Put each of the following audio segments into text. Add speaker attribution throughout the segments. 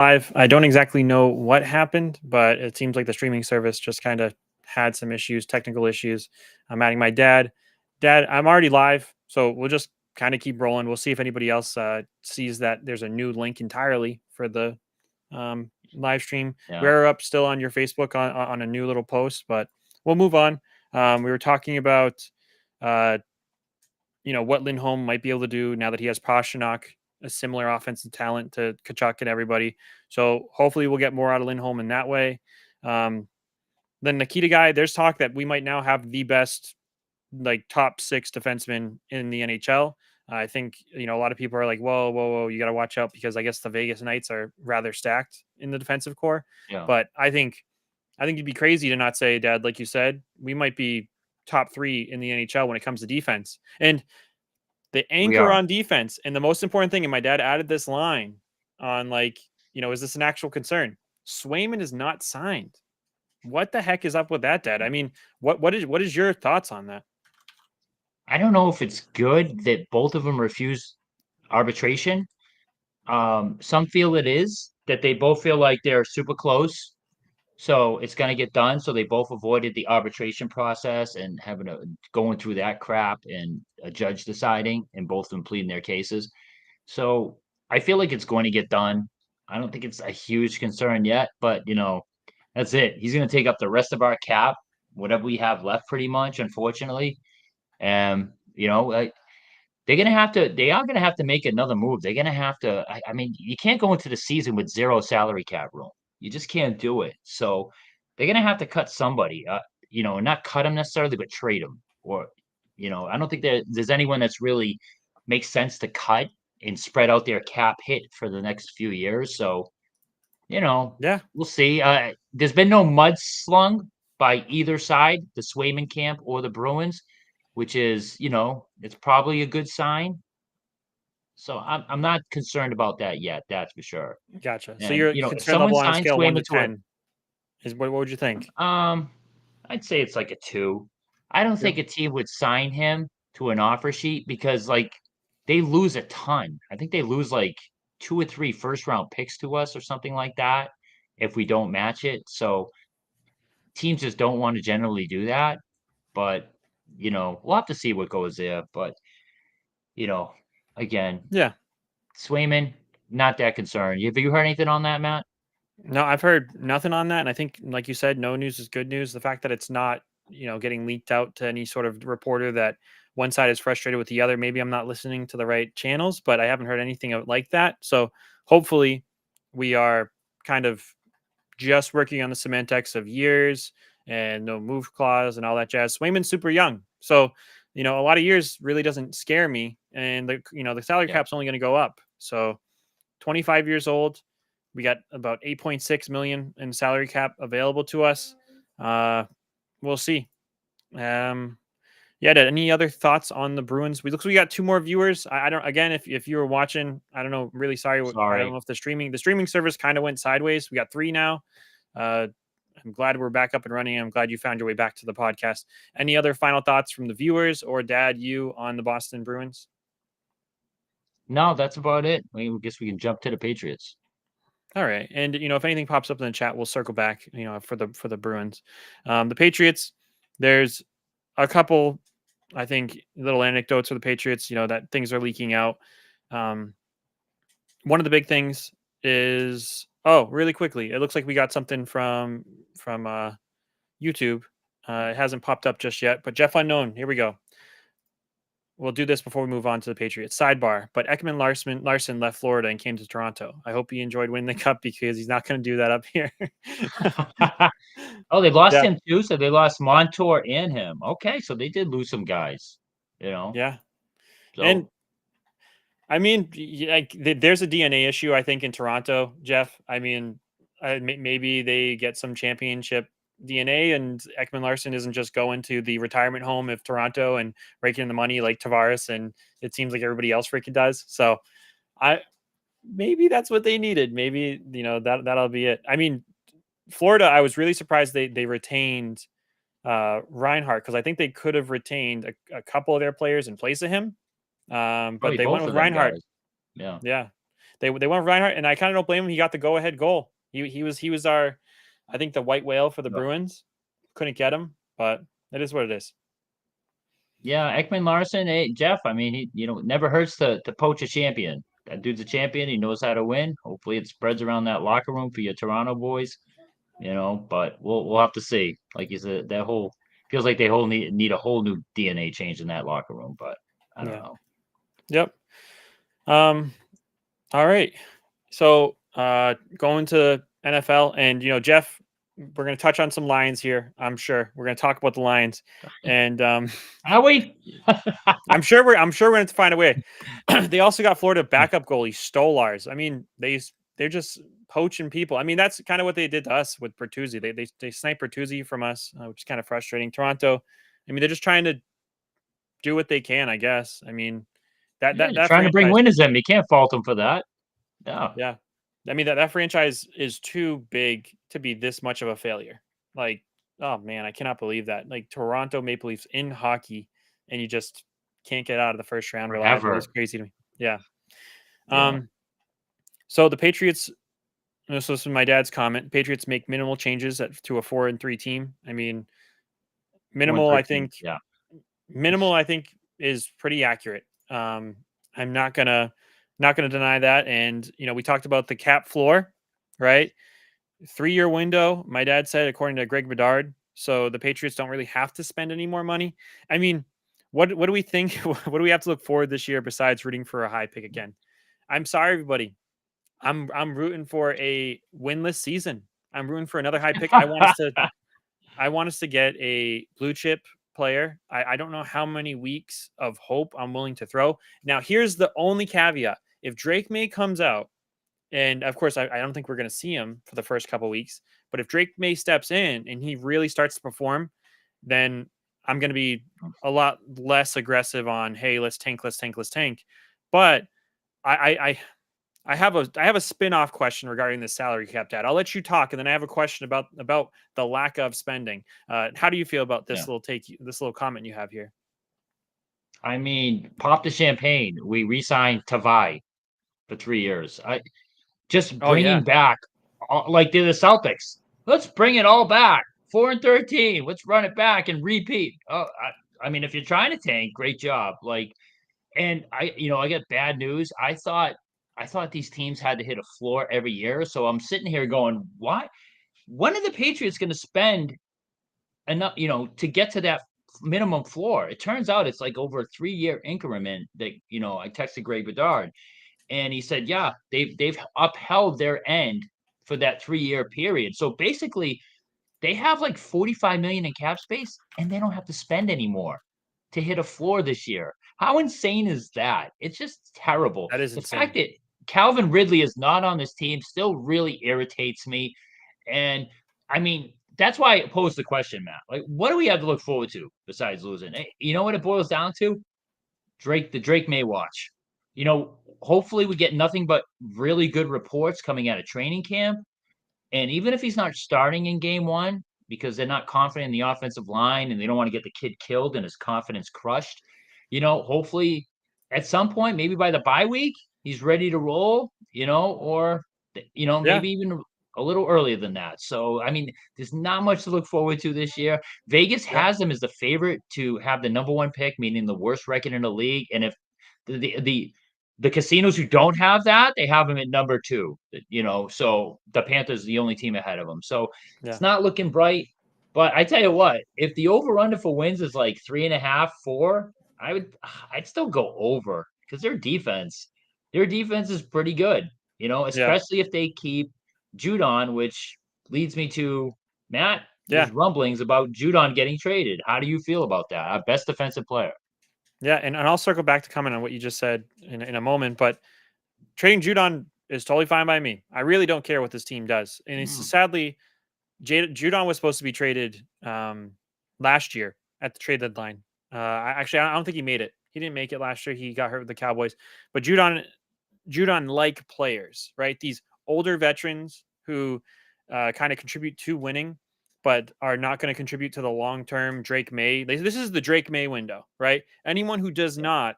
Speaker 1: Live. I don't exactly know what happened, but it seems like the streaming service just kind of had some issues, technical issues. I'm adding my dad. Dad, I'm already live, so we'll just kind of keep rolling. We'll see if anybody else sees that there's a new link entirely for the live stream.
Speaker 2: Yeah.
Speaker 1: We're up still on your Facebook on a new little post, but we'll move on. We were talking about uh, what Lindholm might be able to do now that he has Pasternak, a similar offensive talent to Kachuk and everybody. So hopefully we'll get more out of Lindholm in that way. Um, then Nikita guy, there's talk that we might now have the best like top six defenseman in the NHL. I think a lot of people are like, whoa, whoa, whoa, you got to watch out because I guess the Vegas Knights are rather stacked in the defensive core.
Speaker 2: Yeah.
Speaker 1: But I think you'd be crazy to not say, Dad, like you said, we might be top three in the NHL when it comes to defense. And the
Speaker 2: We
Speaker 1: anchor
Speaker 2: are.
Speaker 1: on defense, and the most important thing, and my dad added this line on is this an actual concern? Swayman is not signed. What the heck is up with that, Dad? I mean, what is your thoughts on that?
Speaker 2: I don't know if it's good that both of them refuse arbitration. Some feel it is that they both feel like they're super close, so it's gonna get done. So they both avoided the arbitration process and having to going through that crap and a judge deciding and both of them pleading their cases. So I feel like it's going to get done. I don't think it's a huge concern yet, but that's it. He's going to take up the rest of our cap, whatever we have left, pretty much, unfortunately. And like, they are gonna have to make another move. They're gonna have to. I mean, you can't go into the season with zero salary cap room. You just can't do it. So they're gonna have to cut somebody. Not cut him necessarily, but trade him. Or, I don't think there's anyone that's really makes sense to cut and spread out their cap hit for the next few years. So
Speaker 1: Yeah,
Speaker 2: we'll see. There's been no mudslung by either side, the Swayman camp or the Bruins, which is, it's probably a good sign. So I'm not concerned about that yet. That's for sure.
Speaker 1: gotcha. So
Speaker 2: And
Speaker 1: your
Speaker 2: if
Speaker 1: concern
Speaker 2: someone
Speaker 1: level on a
Speaker 2: signs
Speaker 1: scale of one to
Speaker 2: Swayman to
Speaker 1: ten is what would you think?
Speaker 2: um, I'd say it's like a 2. I don't think
Speaker 1: Two.
Speaker 2: a team would sign him to an offer sheet because like they lose a ton. I think they lose like 2 or 3 first round picks to us or something like that if we don't match it. So teams just don't want to generally do that. But we'll have to see what goes there. But you know, again,
Speaker 1: Yeah.
Speaker 2: Swayman, not that concerned. Have you heard anything on that, Matt?
Speaker 1: No, I've heard nothing on that, and I think, like you said, no news is good news. The fact that it's not, getting leaked out to any sort of reporter that one side is frustrated with the other. Maybe I'm not listening to the right channels, but I haven't heard anything like that. So hopefully, we are kind of just working on the semantics of years and no move clause and all that jazz. Swayman's super young, so a lot of years really doesn't scare me, and the salary
Speaker 2: Yeah.
Speaker 1: cap's only going to go up. So 25 years old. We got about 8.6 million in salary cap available to us. Uh, we'll see. Um, yeah, Dad, any other thoughts on the Bruins? We got two more viewers. I don't. Again, if you were watching, I don't know. Really sorry. I don't
Speaker 2: Sorry.
Speaker 1: know if the streaming service kind of went sideways. We got three now. Uh, I'm glad we're back up and running. I'm glad you found your way back to the podcast. Any other final thoughts from the viewers or Dad, you on the Boston Bruins?
Speaker 2: No, that's about it. I guess we can jump to the Patriots.
Speaker 1: All right, and if anything pops up in the chat, we'll circle back. For the Bruins, the Patriots. There's a couple, I think, little anecdotes for the Patriots. That things are leaking out. Um, One of the big things is really quickly. It looks like we got something from YouTube. It hasn't popped up just yet, but Jeff Unknown. Here we go. We'll do this before we move on to the Patriots. Sidebar, but Ekman Larson left Florida and came to Toronto. I hope he enjoyed winning the cup because he's not going to do that up here.
Speaker 2: Oh, they lost
Speaker 1: Yeah,
Speaker 2: him too, so they lost Montour and him. Okay, so they did lose some guys, you know.
Speaker 1: yeah. And
Speaker 2: So
Speaker 1: I mean, there's a DNA issue, I think, in Toronto, Jeff. I mean, maybe they get some championship DNA, and Ekman Larson isn't just going to the retirement home of Toronto and raking in the money like Tavares, and it seems like everybody else freaking does. So, I maybe that's what they needed. Maybe that'll be it. I mean, Florida, I was really surprised they retained Reinhardt because I think they could have retained a couple of their players in place of him. But
Speaker 2: probably
Speaker 1: they went
Speaker 2: both
Speaker 1: with
Speaker 2: of them
Speaker 1: Reinhardt.
Speaker 2: guys. Yeah.
Speaker 1: Yeah. They went with Reinhardt, and I kind of don't blame him. He got the go ahead goal. He was our, I think, the white whale for the
Speaker 2: Yeah.
Speaker 1: Bruins. Couldn't get him, but it is what it is.
Speaker 2: Yeah, Ekman Larson, hey, Jeff. I mean, he never hurts to poach a champion. That dude's a champion. He knows how to win. Hopefully, it spreads around that locker room for your Toronto boys. But we'll have to see. Like you said, that whole feels like they whole need a whole new DNA change in that locker room. But I don't
Speaker 1: Yeah.
Speaker 2: know.
Speaker 1: Yep. All right. So going to NFL, and Jeff, we're going to touch on some Lions here. I'm sure we're going to talk about the Lions, and
Speaker 2: Are we?
Speaker 1: I'm sure we're going to find a way. They also got Florida backup goalie Stolars. I mean, they're just poaching people. I mean, that's kind of what they did to us with Bertuzzi. They sniped Bertuzzi from us, which is kind of frustrating. Toronto, I mean, they're just trying to do what they can, I guess. I mean, that
Speaker 2: Yeah,
Speaker 1: that
Speaker 2: you're
Speaker 1: that
Speaker 2: trying to bring
Speaker 1: franchise,
Speaker 2: winners in. You can't fault them for that. Yeah.
Speaker 1: yeah. I mean, that franchise is too big to be this much of a failure. Like, oh man, I cannot believe that. Like Toronto Maple Leafs in hockey, and you just can't get out of the first round reliably. It's
Speaker 2: Forever.
Speaker 1: crazy to me. Yeah.
Speaker 2: Yeah.
Speaker 1: Um. So the Patriots. This was my dad's comment. Patriots make minimal changes to a 4-3 team. I mean,
Speaker 2: Four and
Speaker 1: minimal. I
Speaker 2: thirteen.
Speaker 1: think
Speaker 2: Yeah.
Speaker 1: minimal. I think is pretty accurate. I'm not gonna deny that. And we talked about the cap floor, right? 3-year window. My dad said, according to Greg Bedard. So the Patriots don't really have to spend any more money. I mean, what do we think? What do we have to look forward this year besides rooting for a high pick again? I'm sorry, everybody. I'm rooting for a winless season. I'm rooting for another high pick. I want us to get a blue chip player. I don't know how many weeks of hope I'm willing to throw. Now, here's the only caveat. If Drake May comes out, and of course, I don't think we're going to see him for the first couple weeks, but if Drake May steps in and he really starts to perform, then I'm going to be a lot less aggressive on, hey, let's tank, let's tank, let's tank. But I, I have a spin-off question regarding the salary cap, Dad. I'll let you talk, and then I have a question about the lack of spending. How do you feel about
Speaker 2: Yeah.
Speaker 1: this little comment you have here?
Speaker 2: I mean, pop the champagne. We re-signed Tavai for 3 years. I just
Speaker 1: Oh yeah,
Speaker 2: bringing back like the Celtics. Let's bring it all back. 4 and 13. Let's run it back and repeat. Oh, I mean, if you're trying to tank, great job. Like, and I get bad news. I thought these teams had to hit a floor every year. So I'm sitting here going, why? When are the Patriots going to spend enough, to get to that minimum floor? It turns out it's like over a 3-year increment that, I texted Greg Bedard and he said, yeah, they've upheld their end for that 3-year period. So basically, they have like 45 million in cap space and they don't have to spend anymore to hit a floor this year. How insane is that? It's just terrible.
Speaker 1: that is
Speaker 2: The fact
Speaker 1: insane.
Speaker 2: that Calvin Ridley is not on this team still really irritates me. And I mean, that's why I posed the question, Matt. Like, what do we have to look forward to besides losing? You know what it boils down to? The Drake May watch. Hopefully we get nothing but really good reports coming out of training camp. And even if he's not starting in game one because they're not confident in the offensive line and they don't want to get the kid killed and his confidence crushed, hopefully at some point, maybe by the bye week, he's ready to roll, or,
Speaker 1: Yeah,
Speaker 2: maybe even a little earlier than that. So, I mean, there's not much to look forward to this year. Vegas
Speaker 1: yeah,
Speaker 2: has them as the favorite to have the number one pick, meaning the worst record in the league. And if the casinos who don't have that, they have them at number two. So the Panthers are the only team ahead of them. So it's
Speaker 1: yeah,
Speaker 2: not looking bright. But I tell you what, if the over under for wins is like 3.5, 4, I'd still go over because their defense is pretty good.
Speaker 1: yeah,
Speaker 2: Especially if they keep Judon, which leads me to Matt. There's
Speaker 1: yeah,
Speaker 2: rumblings about Judon getting traded. How do you feel about that? Our best defensive player.
Speaker 1: yeah. And I'll circle back to comment on what you just said in a moment. But trading Judon is totally fine by me. I really don't care what this team does. And it's
Speaker 2: Mm,
Speaker 1: sadly, Judon was supposed to be traded last year at the trade deadline. I don't think he made it. He didn't make it last year. He got hurt with the Cowboys. But Judon like players, right? These older veterans who kind of contribute to winning, but are not going to contribute to the long term Drake May. This is the Drake May window, right? Anyone who does
Speaker 2: yeah.
Speaker 1: not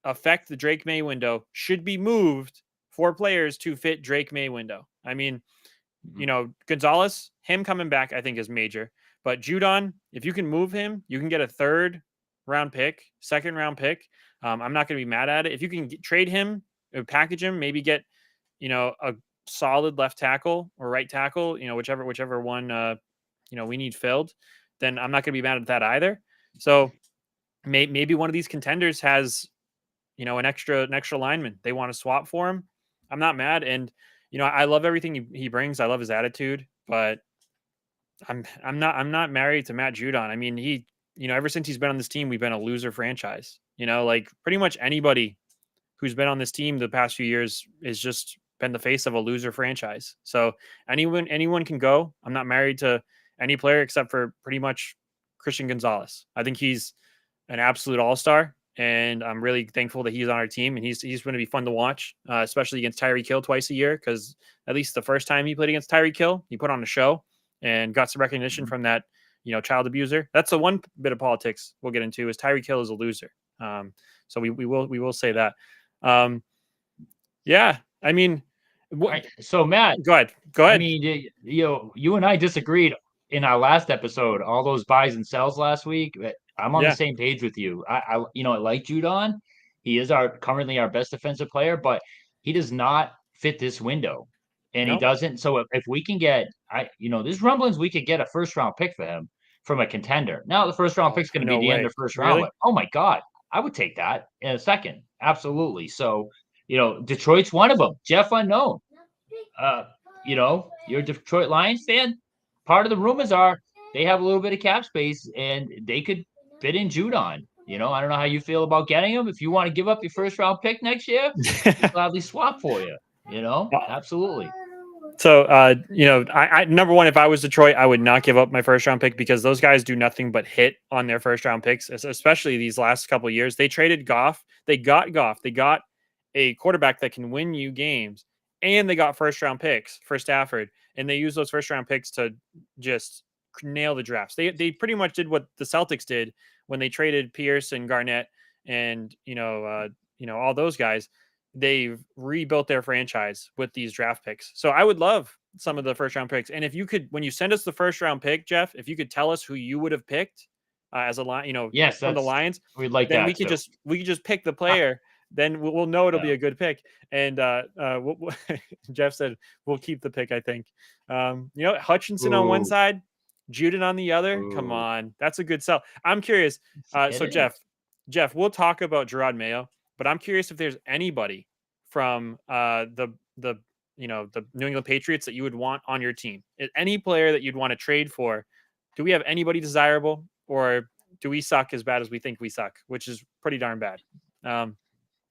Speaker 1: affect the Drake May window should be moved 4 players to fit Drake May window. I mean,
Speaker 2: Mhm.
Speaker 1: Gonzalez, him coming back, I think is major. But Judon, if you can move him, you can get a third round pick, second round pick. I'm not going to be mad at it. If you can trade him, package him, maybe get, a solid left tackle or right tackle, whichever one, we need filled, then I'm not going to be mad at that either. So maybe one of these contenders has, an extra lineman they want to swap for him. I'm not mad. And, I love everything he brings. I love his attitude, but I'm not married to Matt Judon. I mean, ever since he's been on this team, we've been a loser franchise. Like pretty much anybody who's been on this team the past few years has just been the face of a loser franchise. So anyone can go. I'm not married to any player except for pretty much Christian Gonzalez. I think he's an absolute all-star, and I'm really thankful that he's on our team, and he's going to be fun to watch, especially against Tyreek Hill twice a year, because at least the first time he played against Tyreek Hill, he put on a show and got some recognition
Speaker 2: Mhm.
Speaker 1: from that, child abuser. That's the one bit of politics we'll get into is Tyreek Hill is a loser. So we will say that. Um, yeah, I mean,
Speaker 2: All right. So Matt,
Speaker 1: go ahead, go
Speaker 2: I
Speaker 1: ahead.
Speaker 2: mean, you and I disagreed in our last episode, all those buys and sells last week. But I'm on the
Speaker 1: Yeah,
Speaker 2: same page with you. I like Judon. He is our currently our best defensive player, but he does not fit this window, and he
Speaker 1: no,
Speaker 2: doesn't. So if we can get, there's rumblings we could get a first round pick for him from a contender. Now the first round
Speaker 1: oh,
Speaker 2: pick's going to be
Speaker 1: no
Speaker 2: the end
Speaker 1: way,
Speaker 2: of first round, but
Speaker 1: really?
Speaker 2: oh my god, I would take that in a second, absolutely. So Detroit's one of them. Jeff Unknown. Uh, you're a Detroit Lions fan. Part of the rumors are they have a little bit of cap space and they could fit in Judon. I don't know how you feel about getting him. If you want to give up your first round pick next year, we'll gladly swap for you. Absolutely.
Speaker 1: So, number one, if I was Detroit, I would not give up my first round pick because those guys do nothing but hit on their first round picks, especially these last couple of years. They traded Goff. They got Goff. They got a quarterback that can win you games, and they got first round picks for Stafford, and they used those first round picks to just nail the drafts. They pretty much did what the Celtics did when they traded Pierce and Garnett and all those guys. They've rebuilt their franchise with these draft picks. So I would love some of the first round picks. And if you could, when you send us the first round pick, Jeff, if you could tell us who you would have picked as a line,
Speaker 2: Yes,
Speaker 1: from the
Speaker 2: that's
Speaker 1: Lions,
Speaker 2: we'd like
Speaker 1: then
Speaker 2: that too.
Speaker 1: we could just pick the player. Then we'll know it'll
Speaker 2: Yeah.
Speaker 1: be a good pick. And Jeff said we'll keep the pick. I think. Hutchinson on one
Speaker 2: Ooh,
Speaker 1: side, Juden on the other. Come
Speaker 2: ooh,
Speaker 1: on, that's a good sell. I'm curious.
Speaker 2: it
Speaker 1: So
Speaker 2: is.
Speaker 1: Jeff, we'll talk about Gerard Mayo, but I'm curious if there's anybody from the New England Patriots that you would want on your team. Any player that you'd want to trade for. Do we have anybody desirable, or do we suck as bad as we think we suck, which is pretty darn bad? Um,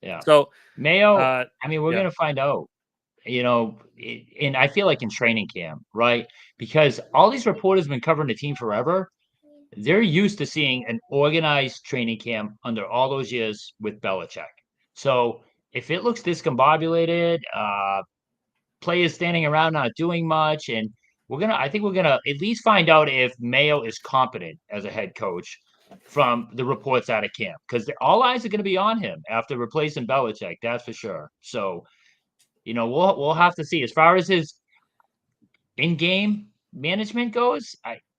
Speaker 2: Yeah.
Speaker 1: so
Speaker 2: Mayo.
Speaker 1: uh,
Speaker 2: I mean, we're
Speaker 1: yeah,
Speaker 2: gonna find out. And I feel like in training camp, right? Because all these reporters have been covering the team forever. They're used to seeing an organized training camp under all those years with Belichick. So if it looks discombobulated, players standing around not doing much, and I think we're gonna at least find out if Mayo is competent as a head coach from the reports out of camp, because all eyes are going to be on him after replacing Belichick. That's for sure. So we'll have to see. As far as his in-game management goes,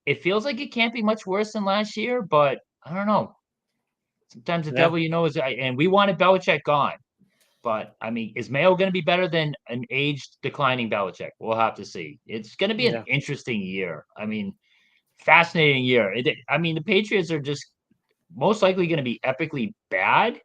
Speaker 2: it feels like it can't be much worse than last year, but I don't know. Sometimes the
Speaker 1: yeah,
Speaker 2: devil, is, and we wanted Belichick gone. But I mean, is Mayo going to be better than an aged, declining Belichick? We'll have to see. It's going to be an
Speaker 1: yeah,
Speaker 2: interesting year. I mean, fascinating year. I mean, the Patriots are just most likely going to be epically bad,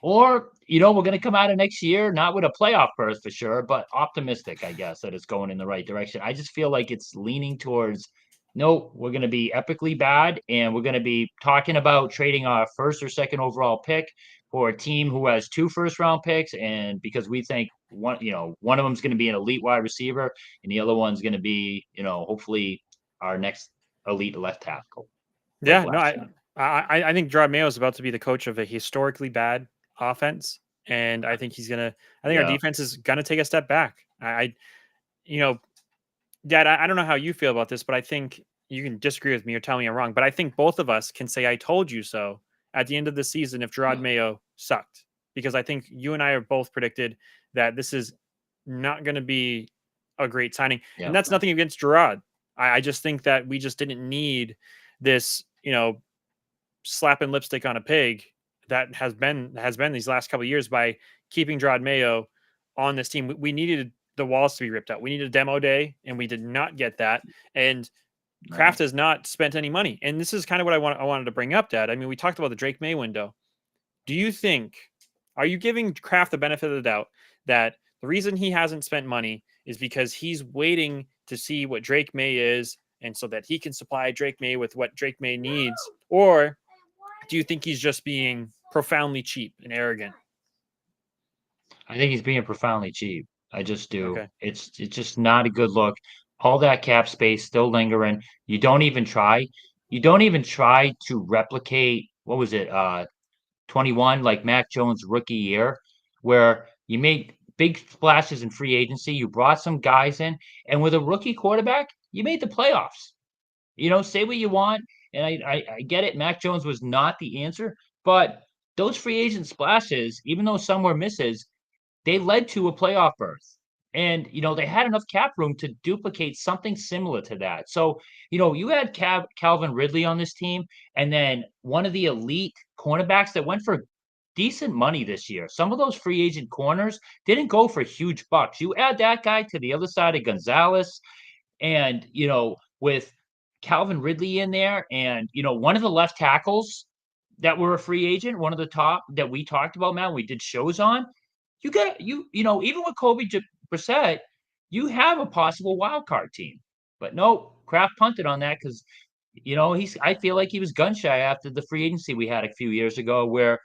Speaker 2: or we're going to come out of next year not with a playoff berth for sure, but optimistic, I guess, that it's going in the right direction. I just feel like it's leaning towards no, we're going to be epically bad, and we're going to be talking about trading our first or second overall pick for a team who has two first round picks, and because we think one of them's going to be an elite wide receiver, and the other one's going to be hopefully our next elite left tackle like
Speaker 1: yeah. No,
Speaker 2: last
Speaker 1: I
Speaker 2: year.
Speaker 1: I, I think Gerard Mayo is about to be the coach of a historically bad offense, and I think he's gonna. I think our
Speaker 2: Yeah.
Speaker 1: defense is gonna take a step back. You know, Dad, I don't know how you feel about this, but I think you can disagree with me or tell me I'm wrong. But I think both of us can say "I told you so" at the end of the season if Gerard Mayo sucked. because I think you and I have both predicted that this is not going to be a great signing. And
Speaker 2: Yeah.
Speaker 1: that's nothing against Gerard. I just think that we just didn't need this, slapping lipstick on a pig that has been these last couple of years by keeping Gerard Mayo on this team. We needed the walls to be ripped out. We needed a demo day, and we did not get that. And Kraft
Speaker 2: No.
Speaker 1: has not spent any money. And this is kind of what I wanted to bring up, Dad. I mean, we talked about the Drake May window. Do you think, are you giving Kraft the benefit of the doubt that the reason he hasn't spent money is because he's waiting to see what Drake May is, and so that he can supply Drake May with what Drake May needs? Or do you think he's just being profoundly cheap and arrogant?
Speaker 2: I think he's being profoundly cheap. I just do.
Speaker 1: Okay.
Speaker 2: It's just not a good look. All that cap space still lingering. You don't even try. You don't even try to replicate what was it? 21, like Mac Jones' rookie year, where you made big splashes in free agency. You brought some guys in, and with a rookie quarterback, you made the playoffs. Say what you want, and I get it. Mac Jones was not the answer, but those free agent splashes, even though some were misses, they led to a playoff berth. And they had enough cap room to duplicate something similar to that. So, you had Calvin Ridley on this team, and then one of the elite cornerbacks that went for decent money this year. Some of those free agent corners didn't go for huge bucks. You add that guy to the other side of Gonzalez, and with Calvin Ridley in there, and one of the left tackles that were a free agent, one of the top that we talked about, Matt, we did shows on. Even with Brissett, you have a possible wild card team. But no, Kraft punted on that because I feel like he was gun shy after the free agency we had a few years ago, where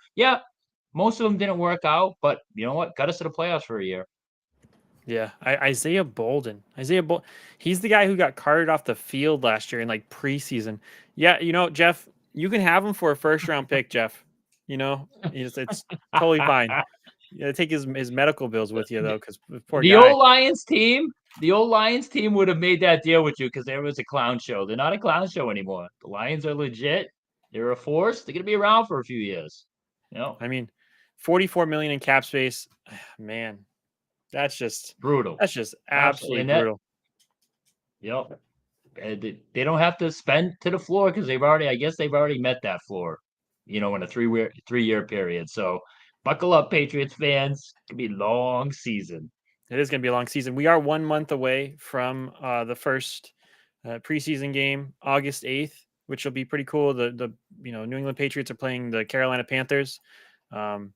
Speaker 2: most of them didn't work out, but you know what, got us to the playoffs for a year.
Speaker 1: Yeah, Isaiah Bolden. He's the guy who got carted off the field last year in like preseason. Yeah, Jeff, you can have him for a first round pick, Jeff. It's totally fine. Yeah, take his medical bills with you though, because poor
Speaker 2: The
Speaker 1: guy.
Speaker 2: old Lions team, the old Lions team would have made that deal with you because there was a clown show. They're not a clown show anymore. The Lions are legit. They're a force. They're gonna be around for a few years.
Speaker 1: I mean, 44 million in cap space, man. That's just
Speaker 2: Brutal.
Speaker 1: that's just
Speaker 2: Absolutely.
Speaker 1: absolutely
Speaker 2: And that,
Speaker 1: brutal.
Speaker 2: yep. They don't have to spend to the floor because I guess they've already met that floor, in a 3-year period. So buckle up, Patriots fans. It's gonna be a long season.
Speaker 1: It is going to be a long season. We are 1 month away from the first preseason game, August 8th, which will be pretty cool. The New England Patriots are playing the Carolina Panthers. Um,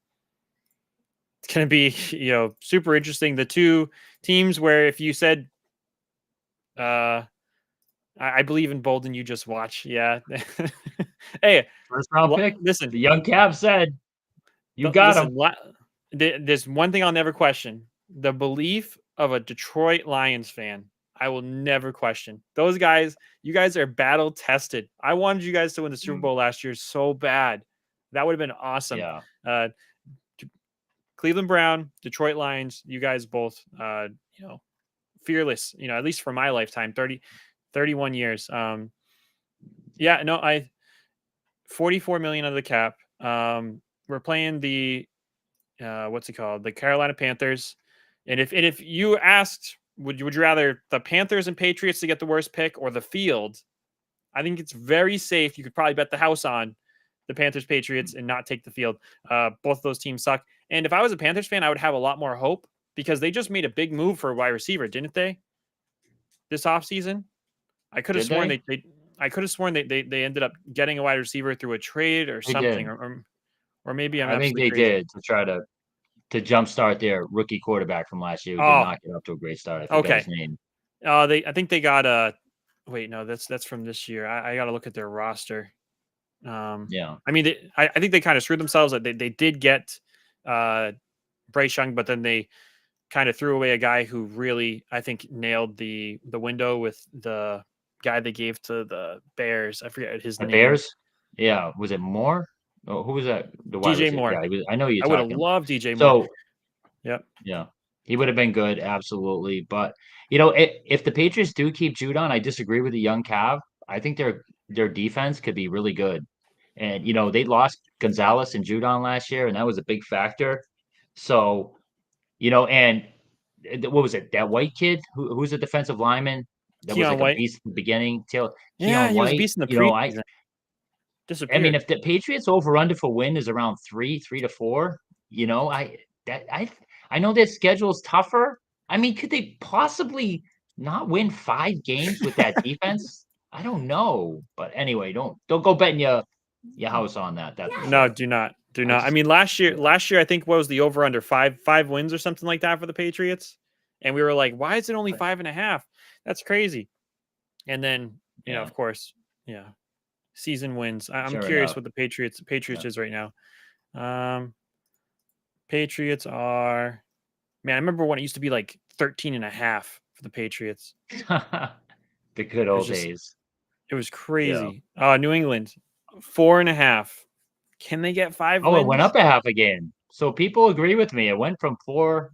Speaker 1: it's going to be super interesting. The two teams where if you said uh, I believe in Bolden, you just watch. Yeah. Hey,
Speaker 2: First round pick.
Speaker 1: listen.
Speaker 2: The young Cav said, "You got him."
Speaker 1: Listen, there's one thing I'll never question: the belief of a Detroit Lions fan. I will never question those guys. You guys are battle tested. I wanted you guys to win the Super Bowl last year so bad. That would have been awesome.
Speaker 2: Yeah.
Speaker 1: Uh, Cleveland Brown, Detroit Lions. You guys both, fearless. At least for my lifetime, 31 years. Yeah, no, 44 million under the cap. We're playing the what's it called? The Carolina Panthers. And if you asked, would you rather the Panthers and Patriots to get the worst pick or the field? I think it's very safe. You could probably bet the house on the Panthers Patriots and not take the field. Both of those teams suck. And if I was a Panthers fan, I would have a lot more hope because they just made a big move for a wide receiver, didn't they? This offseason? I could have
Speaker 2: Did
Speaker 1: sworn
Speaker 2: they?
Speaker 1: I could have sworn they ended up getting a wide receiver through a trade or
Speaker 2: They
Speaker 1: something,
Speaker 2: did.
Speaker 1: or maybe I'm
Speaker 2: I think
Speaker 1: absolutely
Speaker 2: they
Speaker 1: crazy.
Speaker 2: did to try to jumpstart their rookie quarterback from last year who did
Speaker 1: Oh,
Speaker 2: not get up to a great start. I forgot his
Speaker 1: okay.
Speaker 2: name.
Speaker 1: I think they got wait, no, that's from this year. I got to look at their roster.
Speaker 2: Yeah.
Speaker 1: I mean, I think they kind of screwed themselves. They did get uh Bryce Young, but then they kind of threw away a guy who really I think nailed the window with the guy they gave to the Bears. I forget his
Speaker 2: The
Speaker 1: name.
Speaker 2: Bears? Yeah. Was it Moore? Oh, who was that? The wide
Speaker 1: DJ
Speaker 2: receiver. Yeah,
Speaker 1: Moore.
Speaker 2: I know who you're
Speaker 1: I would have
Speaker 2: talking about.
Speaker 1: loved DJ Moore.
Speaker 2: So
Speaker 1: Yep.
Speaker 2: yeah, he would have been good, absolutely. But if the Patriots do keep Judon, I disagree with the young Cav. I think their defense could be really good. And they lost Gonzalez and Judon last year, and that was a big factor. So, and what was it? That white kid who's a defensive lineman that was
Speaker 1: Keon
Speaker 2: like a
Speaker 1: White.
Speaker 2: beast at the beginning. Till
Speaker 1: Yeah,
Speaker 2: Keon
Speaker 1: he was a
Speaker 2: White.
Speaker 1: beast in the preseason.
Speaker 2: I mean,
Speaker 1: Disappeared.
Speaker 2: if the Patriots over under for win is around 3 to 4, that I know their schedule is tougher. I mean, could they possibly not win 5 games with that defense? I don't know, but anyway, don't go betting your house on that. That's for
Speaker 1: No,
Speaker 2: sure.
Speaker 1: do not. Do
Speaker 2: I
Speaker 1: not. I
Speaker 2: just
Speaker 1: mean,
Speaker 2: yeah,
Speaker 1: last year I think what was the over under five wins or something like that for the Patriots, and we were like, why is it only
Speaker 2: but
Speaker 1: 5.5? That's crazy. And then
Speaker 2: yeah,
Speaker 1: of course, yeah, season wins. I'm
Speaker 2: sure
Speaker 1: curious
Speaker 2: enough.
Speaker 1: what the Patriots
Speaker 2: Yeah.
Speaker 1: is right now. Um, Patriots are, man. I remember when it used to be like 13.5 for the Patriots.
Speaker 2: The good
Speaker 1: It was
Speaker 2: old
Speaker 1: just
Speaker 2: days.
Speaker 1: it was
Speaker 2: Yeah.
Speaker 1: crazy. New England 4.5. Can they get 5
Speaker 2: Oh, it went
Speaker 1: wins?
Speaker 2: up a half again. So people agree with me. It went from 4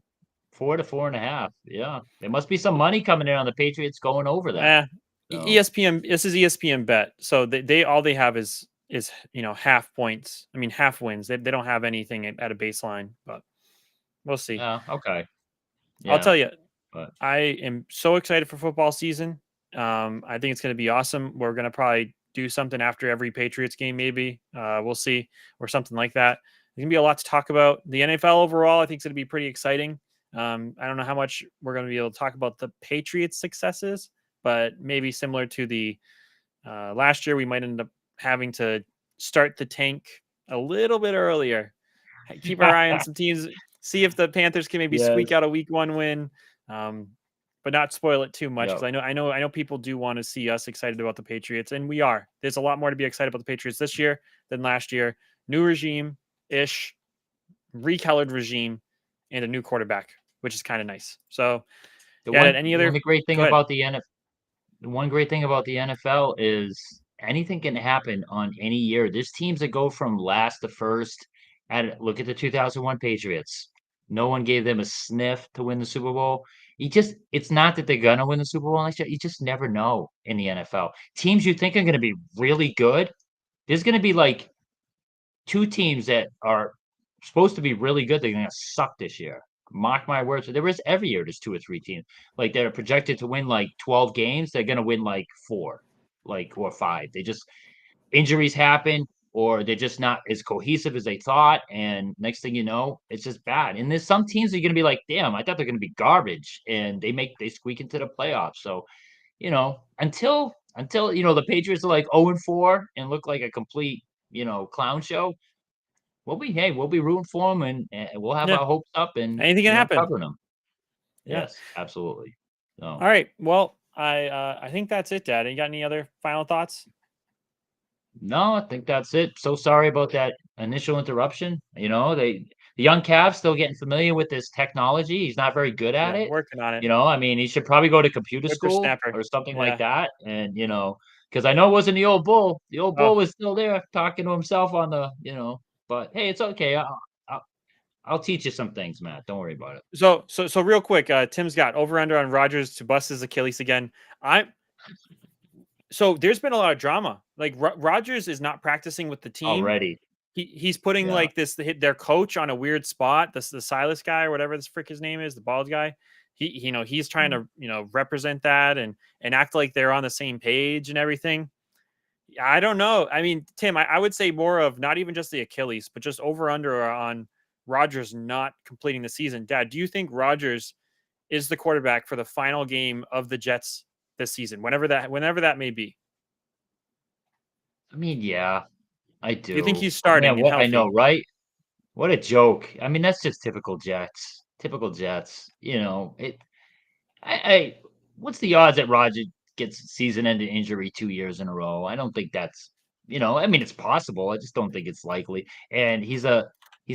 Speaker 2: to 4.5. Yeah. There must be some money coming in on the Patriots going over that. So
Speaker 1: ESPN. This is ESPN bet. So they all they have is half points. I mean half wins. They don't have anything at a baseline, but we'll see.
Speaker 2: yeah, okay.
Speaker 1: I'll
Speaker 2: Yeah.
Speaker 1: tell you,
Speaker 2: But
Speaker 1: I am so excited for football season. I think it's going to be awesome. We're going to probably do something after every Patriots game, maybe. We'll see, or something like that. There's going to be a lot to talk about. The NFL overall, I think, is going to be pretty exciting. I don't know how much we're going to be able to talk about the Patriots' successes, but maybe similar to the last year, we might end up having to start the tank a little bit earlier. Keep our eye on some teams. See if the Panthers can maybe squeak
Speaker 2: yes.
Speaker 1: out a week one win, um, but not spoil it too much because
Speaker 2: Yep.
Speaker 1: I know people do want to see us excited about the Patriots, and we are. There's a lot more to be excited about the Patriots this year than last year. New regime ish, recolored regime, and a new quarterback, which is kind of nice. So,
Speaker 2: The
Speaker 1: yeah.
Speaker 2: one
Speaker 1: Any
Speaker 2: the
Speaker 1: other?
Speaker 2: only great
Speaker 1: Go
Speaker 2: thing
Speaker 1: ahead.
Speaker 2: about the one great thing about the NFL is anything can happen on any year. There's teams that go from last to first. And look at the 2001 Patriots. No one gave them a sniff to win the Super Bowl. It's not that they're gonna win the Super Bowl next year. You just never know in the NFL. Teams you think are gonna be really good, there's gonna be like two teams that are supposed to be really good. They're gonna suck this year. Mark my words. There is every year. There's two or three teams like that are projected to win like 12 games. They're gonna win like four, like or five. They just injuries happen, or they're just not as cohesive as they thought. And next thing you know, it's just bad. And there's some teams that are gonna be like, damn, I thought they're gonna be garbage, and they squeak into the playoffs. So until the Patriots are like 0-4 and look like a complete clown show, we'll be rooting for them, and we'll have
Speaker 1: Yeah.
Speaker 2: our hopes up and
Speaker 1: Anything can happen.
Speaker 2: covering them.
Speaker 1: Yeah.
Speaker 2: Yes, absolutely.
Speaker 1: All
Speaker 2: So
Speaker 1: right. Well, I think that's it, Dad. You got any other final thoughts?
Speaker 2: no, I think that's it. So sorry about that initial interruption. The young Cavs still getting familiar with this technology. He's not very good at
Speaker 1: Yeah,
Speaker 2: it.
Speaker 1: working on it.
Speaker 2: I mean, he should probably go to computer school
Speaker 1: Whippersnapper.
Speaker 2: or something like
Speaker 1: Yeah.
Speaker 2: that. And because I know it wasn't the old bull. The old bull
Speaker 1: Oh,
Speaker 2: was still there talking to himself on But hey, it's okay. I'll, I'll teach you some things, Matt. Don't worry about it.
Speaker 1: so real quick, Tim's got over under on Rogers to bust his Achilles again. I So there's been a lot of drama. Like Rogers is not practicing with the team.
Speaker 2: Already.
Speaker 1: He's putting
Speaker 2: Yeah.
Speaker 1: like their coach on a weird spot. The Silas guy or whatever this frick his name is, the bald guy. He's trying
Speaker 2: Mm.
Speaker 1: to represent that and act like they're on the same page and everything. I don't know. I mean, Tim, I would say more of not even just the Achilles, but just over under on Rogers not completing the season. Dad, do you think Rogers is the quarterback for the final game of the Jets this season, whenever that may be?
Speaker 2: I mean, yeah, I
Speaker 1: Do you think
Speaker 2: do.
Speaker 1: he's
Speaker 2: But man,
Speaker 1: starting and
Speaker 2: what I
Speaker 1: healthy?
Speaker 2: know, right? What a joke. I mean, that's just typical Jets. Typical Jets. I what's the odds that Roger gets season-ending injury 2 years in a row? I don't think I mean, it's possible. I just don't think it's likely. And he's a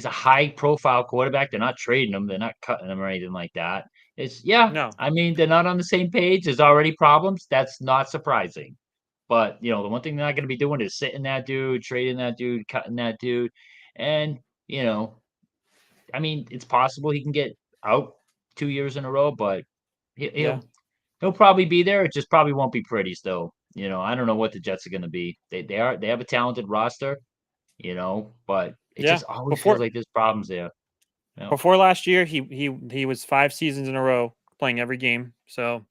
Speaker 2: high-profile quarterback. They're not trading him. They're not cutting him or anything like that. Yeah.
Speaker 1: No.
Speaker 2: I mean, they're not on the same page. There's already problems. That's not surprising. But the one thing they're not going to be doing is sitting that dude, trading that dude, cutting that dude, and you know, I mean, it's possible he can get out 2 years in a row, but he-
Speaker 1: Yeah.
Speaker 2: he'll he'll probably be there. It just probably won't be pretty still. I don't know what the Jets are going to be. They have a talented roster. but it
Speaker 1: Yeah.
Speaker 2: just always feels
Speaker 1: Before
Speaker 2: like there's problems there.
Speaker 1: before last year, he was 5 seasons in a row playing every game. So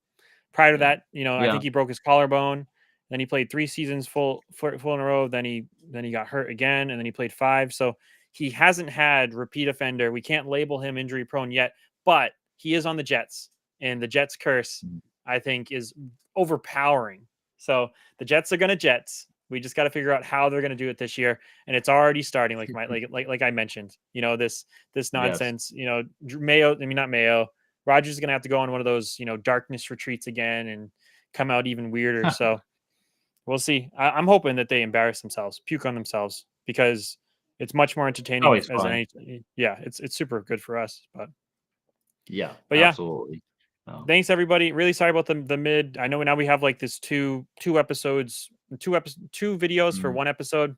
Speaker 1: prior to
Speaker 2: Yeah.
Speaker 1: that, I
Speaker 2: Yeah.
Speaker 1: think he broke his collarbone. Then he played 3 seasons full in a row. Then he got hurt again, and then he played 5. So he hasn't had repeat offender. We can't label him injury prone yet, but he is on the Jets, and the Jets curse,
Speaker 2: Mm.
Speaker 1: I think, is overpowering. So the Jets are going to Jets. We just got to figure out how they're going to do it this year, and it's already starting. Like I mentioned, this
Speaker 2: Yes.
Speaker 1: nonsense. Mayo. I mean, not Mayo. Rogers is going to have to go on one of those, darkness retreats again and come out even weirder. So we'll see. I'm hoping that they embarrass themselves, puke on themselves, because it's much more entertaining
Speaker 2: Always
Speaker 1: as
Speaker 2: fun.
Speaker 1: any. Yeah, it's super good for us.
Speaker 2: Yeah,
Speaker 1: But yeah,
Speaker 2: absolutely. Oh,
Speaker 1: thanks everybody. Really sorry about the mid. I know now we have like this two episodes, two videos for
Speaker 2: mm,
Speaker 1: one episode.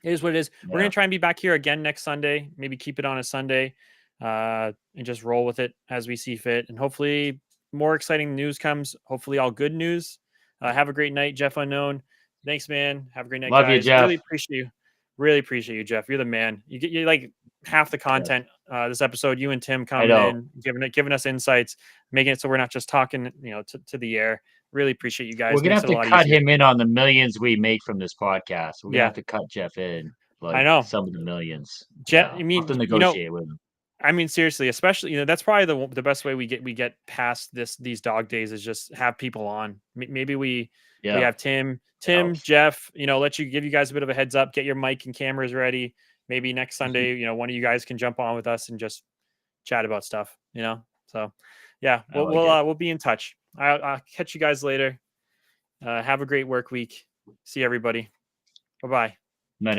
Speaker 1: It is what it is. We're
Speaker 2: yeah.
Speaker 1: gonna try and be back here again next Sunday. Maybe keep it on a Sunday, and just roll with it as we see fit. And hopefully, more exciting news comes. Hopefully, all good news. Have a great night, Jeff Unknown. Thanks, man. Have a great night,
Speaker 2: Love you,
Speaker 1: guys. Really
Speaker 2: Jeff.
Speaker 1: appreciate you. Really appreciate you, Jeff. You're the man. You like half the
Speaker 2: Yes.
Speaker 1: content this episode. You and Tim
Speaker 2: I
Speaker 1: coming
Speaker 2: know.
Speaker 1: in, giving us insights, making it so we're not just talking, to the air. Really appreciate you
Speaker 2: We're
Speaker 1: guys.
Speaker 2: gonna
Speaker 1: Makes
Speaker 2: have
Speaker 1: it a
Speaker 2: to
Speaker 1: lot
Speaker 2: cut
Speaker 1: easier.
Speaker 2: him in on the millions we make from this podcast. We're gonna
Speaker 1: Yeah,
Speaker 2: have to cut Jeff in,
Speaker 1: I
Speaker 2: like,
Speaker 1: know.
Speaker 2: some of the millions.
Speaker 1: Jeff.
Speaker 2: Yeah,
Speaker 1: I
Speaker 2: I'll have
Speaker 1: mean,
Speaker 2: to negotiate with him.
Speaker 1: I mean, seriously, especially, that's probably the best way we get past these dog days is just have people on. Maybe we
Speaker 2: Yeah,
Speaker 1: have
Speaker 2: it helps.
Speaker 1: Jeff, give you guys a bit of a heads up, get your mic and cameras ready. Maybe next Sunday, one of you guys can jump on with us and just chat about stuff. So yeah,
Speaker 2: I
Speaker 1: we'll
Speaker 2: like it.
Speaker 1: we'll be in touch. I'll catch you guys later. Have a great work week. See everybody. Bye bye.
Speaker 2: Night,